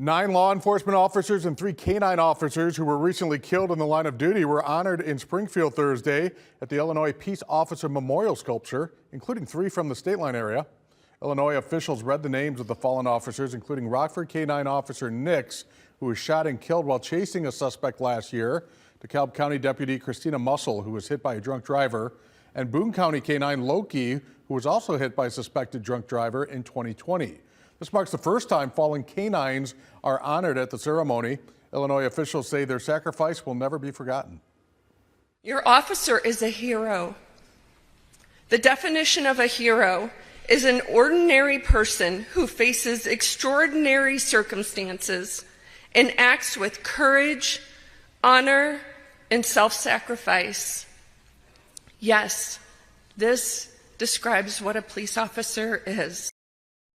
9 law enforcement officers and 3 canine officers who were recently killed in the line of duty were honored in Springfield Thursday at the Illinois Peace Officer Memorial Sculpture, including 3 from the state line area. Illinois officials read the names of the fallen officers, including Rockford Canine Officer Nix, who was shot and killed while chasing a suspect last year, DeKalb County Deputy Christina Mussel, who was hit by a drunk driver, and Boone County Canine Loki, who was also hit by a suspected drunk driver in 2020. This marks the first time fallen canines are honored at the ceremony. Illinois officials say their sacrifice will never be forgotten. Your officer is a hero. The definition of a hero is an ordinary person who faces extraordinary circumstances and acts with courage, honor, and self-sacrifice. Yes, this describes what a police officer is.